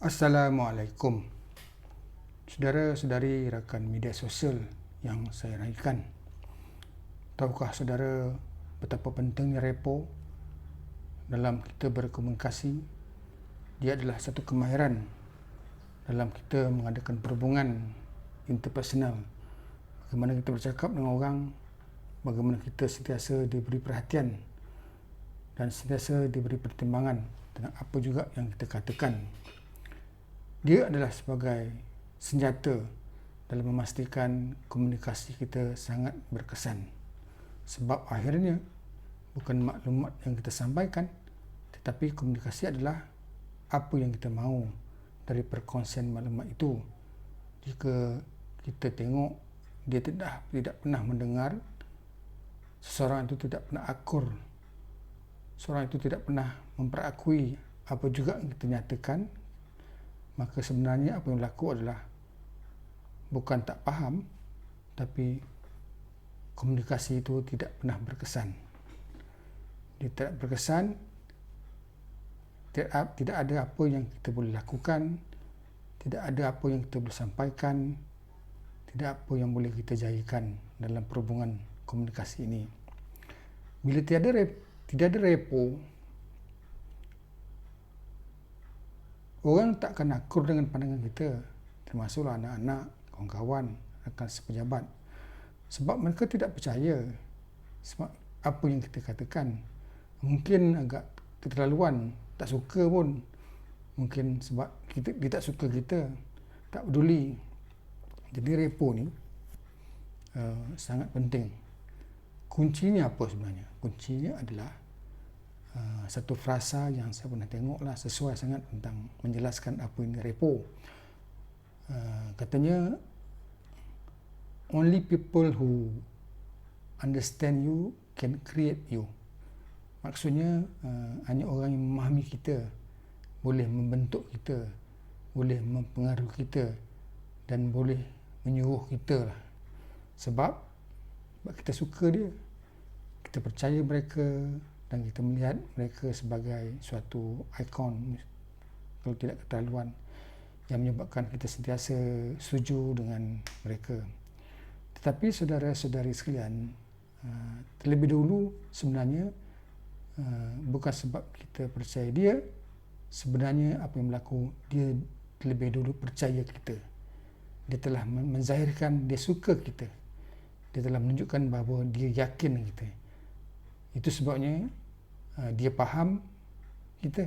Assalamualaikum. Saudara-saudari rakan media sosial yang saya raihkan. Tahukah saudara betapa pentingnya repo dalam kita berkomunikasi? Dia adalah satu kemahiran dalam kita mengadakan perhubungan interpersonal. Bagaimana kita bercakap dengan orang, bagaimana kita sentiasa diberi perhatian dan sentiasa diberi pertimbangan tentang apa juga yang kita katakan. Dia adalah sebagai senjata dalam memastikan komunikasi kita sangat berkesan. Sebab akhirnya bukan maklumat yang kita sampaikan, tetapi komunikasi adalah apa yang kita mahu dari perkongsian maklumat itu. Jika kita tengok dia tidak pernah mendengar, seseorang itu tidak pernah akur, seorang itu tidak pernah memperakui apa juga yang kita nyatakan, maka sebenarnya apa yang berlaku adalah bukan tak faham, tapi komunikasi itu tidak pernah berkesan. Dia tidak berkesan, tidak ada apa yang kita boleh lakukan, tidak ada apa yang kita boleh sampaikan, tidak apa yang boleh kita jayakan dalam perhubungan komunikasi ini. Bila tidak ada repo, orang tak akan akur dengan pandangan kita, termasuklah anak-anak, kawan-kawan, rakan sepejabat. Sebab mereka tidak percaya sebab apa yang kita katakan. Mungkin agak keterlaluan, tak suka pun. Mungkin sebab dia tak suka kita, tak peduli. Jadi repo ni sangat penting. Kuncinya apa sebenarnya? Kuncinya adalah satu frasa yang saya pernah tengoklah sesuai sangat tentang menjelaskan apa ini repo. Katanya, only people who understand you can create you. Maksudnya hanya orang yang memahami kita boleh membentuk kita, boleh mempengaruhi kita dan boleh menyuruh kita lah. Sebab kita suka dia, kita percaya mereka dan kita melihat mereka sebagai suatu ikon, kalau tidak keterlaluan, yang menyebabkan kita sentiasa setuju dengan mereka. Tetapi saudara-saudari sekalian, terlebih dahulu sebenarnya bukan sebab kita percaya dia, sebenarnya apa yang berlaku, dia terlebih dahulu percaya kita. Dia telah menzahirkan dia suka kita. Dia telah menunjukkan bahawa dia yakin kita. Itu sebabnya dia faham kita.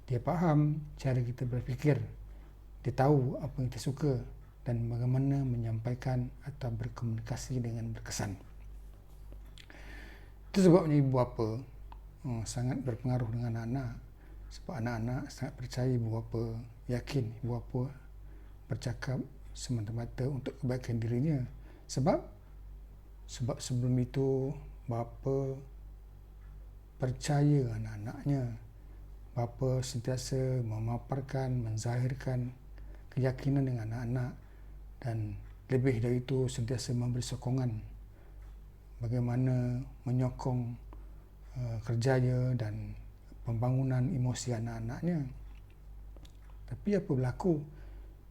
Dia faham cara kita berfikir. Dia tahu apa yang kita suka dan bagaimana menyampaikan atau berkomunikasi dengan berkesan. Itu sebabnya ibu bapa sangat berpengaruh dengan anak-anak. Sebab anak-anak sangat percaya ibu bapa, yakin ibu bapa bercakap semata-mata untuk kebaikan dirinya. Sebab sebelum itu bapa percaya anak-anaknya. Bapa sentiasa memaparkan, menzahirkan keyakinan dengan anak-anak, dan lebih dari itu sentiasa memberi sokongan bagaimana menyokong kerjaya dan pembangunan emosi anak-anaknya. Tapi apa berlaku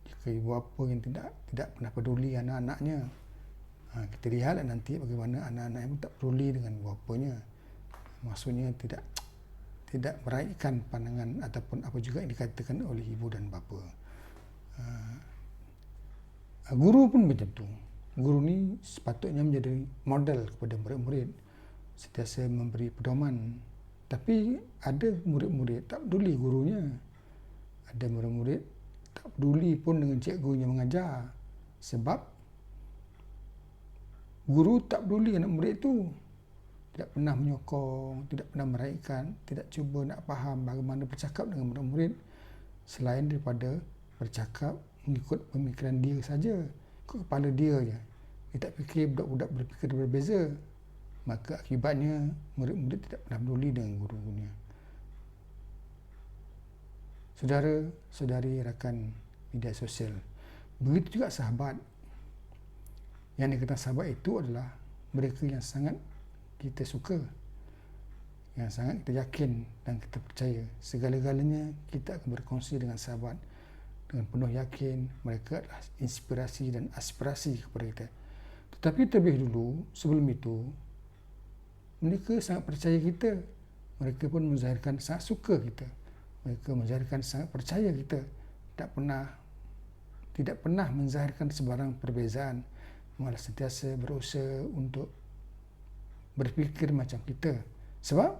jika ibu bapa yang tidak pernah peduli anak-anaknya? Kita lihatlah nanti bagaimana anak-anak yang tak peduli dengan ibu bapanya. Maksudnya tidak meraihkan pandangan ataupun apa juga yang dikatakan oleh ibu dan bapa. Guru pun macam tu. Guru ni sepatutnya menjadi model kepada murid-murid, sentiasa memberi pedoman. Tapi ada murid-murid tak peduli gurunya. Ada murid-murid tak peduli pun dengan cikgunya mengajar. Sebab guru tak peduli anak murid tu. Tidak pernah menyokong, tidak pernah meraihkan, tidak cuba nak faham bagaimana bercakap dengan murid-murid selain daripada bercakap mengikut pemikiran dia saja, ikut kepala dia je. Dia tak fikir budak-budak berfikir berbeza. Maka akibatnya murid-murid tidak pernah peduli dengan guru-gurunya. Saudara-saudari rakan media sosial, begitu juga sahabat. Yang dikatakan sahabat itu adalah mereka yang sangat kita suka, yang sangat kita yakin dan kita percaya. Segala-galanya kita akan berkongsi dengan sahabat dengan penuh yakin mereka adalah inspirasi dan aspirasi kepada kita. Tetapi terlebih dulu, sebelum itu, mereka sangat percaya kita. Mereka pun menzahirkan sangat suka kita. Mereka menzahirkan sangat percaya kita. Tidak pernah menzahirkan sebarang perbezaan, malah sentiasa berusaha untuk berfikir macam kita. Sebab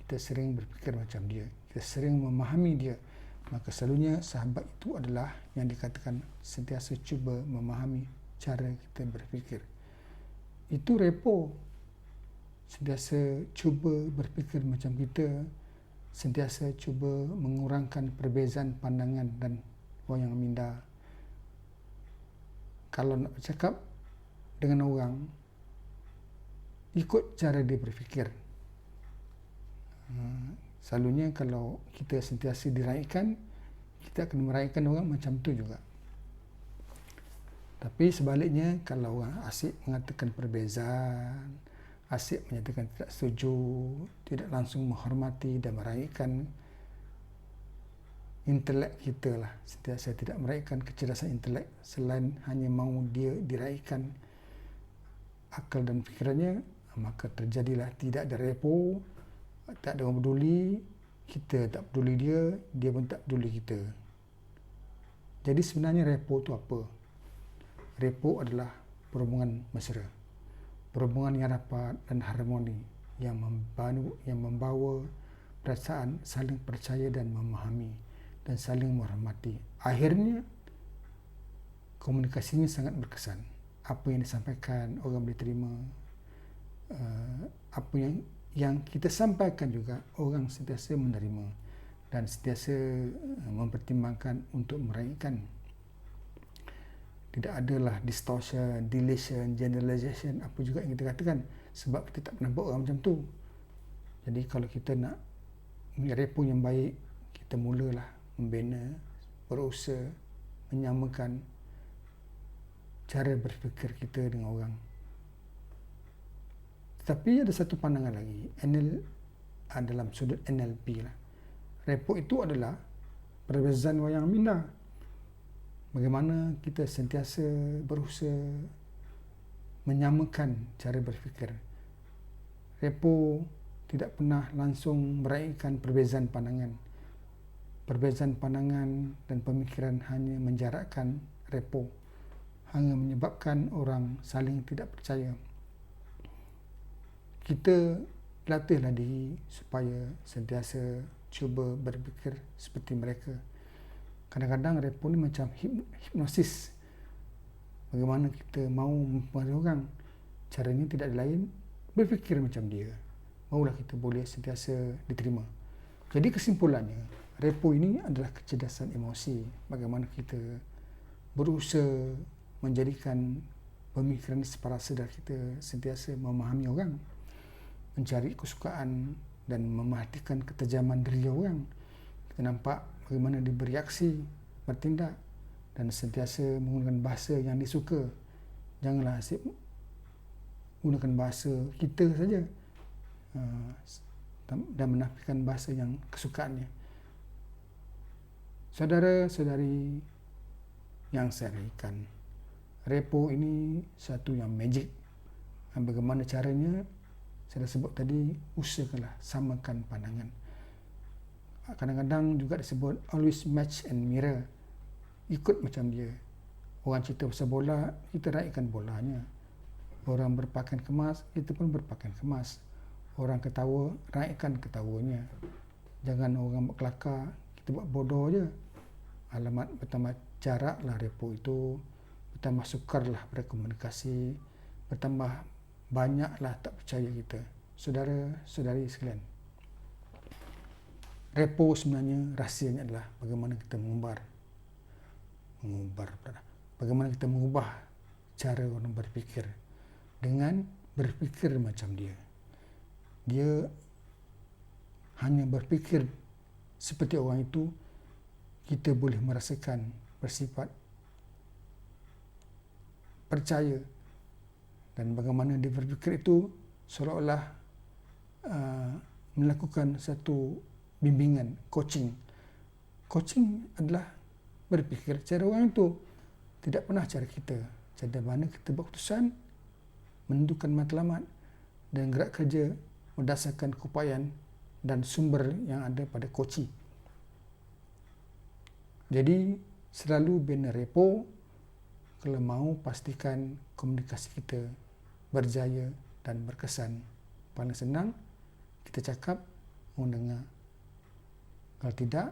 kita sering berfikir macam dia, kita sering memahami dia. Maka selalunya sahabat itu adalah yang dikatakan sentiasa cuba memahami cara kita berfikir. Itu repo. Sentiasa cuba berfikir macam kita, sentiasa cuba mengurangkan perbezaan pandangan dan wayang minda. Kalau nak bercakap dengan orang, ikut cara dia berfikir. Selalunya kalau kita sentiasa diraihkan, kita akan meraihkan orang macam tu juga. Tapi sebaliknya, kalau orang asyik mengatakan perbezaan, asyik menyatakan tidak setuju, tidak langsung menghormati dan meraihkan intelek kita lah, sentiasa tidak meraihkan kecerdasan intelek, selain hanya mahu dia diraihkan akal dan fikirannya, maka terjadilah tidak ada repo, tak ada orang peduli, kita tak peduli dia, dia pun tak peduli kita. Jadi sebenarnya repo itu apa? Repo adalah perhubungan mesra, perhubungan yang rapat dan harmoni yang membawa perasaan saling percaya dan memahami dan saling menghormati. Akhirnya komunikasinya sangat berkesan. Apa yang disampaikan orang boleh terima, apa yang kita sampaikan juga orang sentiasa menerima dan sentiasa mempertimbangkan untuk meraihkan. Tidak adalah distortion, deletion, generalization, apa juga yang kita katakan, sebab kita tak pernah buat orang macam tu. Jadi kalau kita nak repo yang baik, kita mulalah membina, berusaha menyamakan cara berfikir kita dengan orang. Tetapi ada satu pandangan lagi, dalam sudut NLP lah. Repo itu adalah perbezaan wayang minda. Bagaimana kita sentiasa berusaha menyamakan cara berfikir. Repo tidak pernah langsung meraihkan perbezaan pandangan. Perbezaan pandangan dan pemikiran hanya menjarakkan repo, hanya menyebabkan orang saling tidak percaya. Kita latihlah diri supaya sentiasa cuba berfikir seperti mereka. Kadang-kadang repo ni macam hipnosis. Bagaimana kita mahu mempengaruhi orang. Caranya tidak lain, berfikir macam dia. Maulah kita boleh sentiasa diterima. Jadi kesimpulannya, repo ini adalah kecerdasan emosi. Bagaimana kita berusaha menjadikan pemikiran separa sedar kita sentiasa memahami orang, mencari kesukaan dan memerhatikan ketajaman diri orang. Kita nampak bagaimana dia bereaksi, bertindak dan sentiasa menggunakan bahasa yang disuka. Janganlah asyik gunakan bahasa kita saja dan menafikan bahasa yang kesukaannya. Saudara-saudari yang saya raihkan, repo ini satu yang magic. Bagaimana caranya? Saya dah sebut tadi, usahakanlah samakan pandangan. Kadang-kadang juga disebut always match and mirror. Ikut macam dia. Orang cerita pasal bola, kita raihkan bolanya. Orang berpakaian kemas, kita pun berpakaian kemas. Orang ketawa, raihkan ketawanya. Jangan orang buat kelakar, kita buat bodoh je. Alamat bertambah jaraklah repo itu, bertambah sukarlah berkomunikasi, bertambah banyaklah tak percaya kita. Saudara-saudari sekalian, repo sebenarnya rahsianya adalah bagaimana kita bagaimana kita mengubah cara orang berfikir dengan berfikir macam dia. Dia hanya berfikir seperti orang itu, kita boleh merasakan bersifat percaya, dan bagaimana dia berfikir itu seolah-olah melakukan satu bimbingan, coaching. Coaching adalah berpikir cara orang itu, tidak pernah cara kita. Cara mana kita buat keputusan, menentukan matlamat dan gerak kerja berdasarkan keupayaan dan sumber yang ada pada coaching. Jadi selalu bina repo. Kalau mahu pastikan komunikasi kita berjaya dan berkesan. Paling senang kita cakap, orang dengar. Kalau tidak,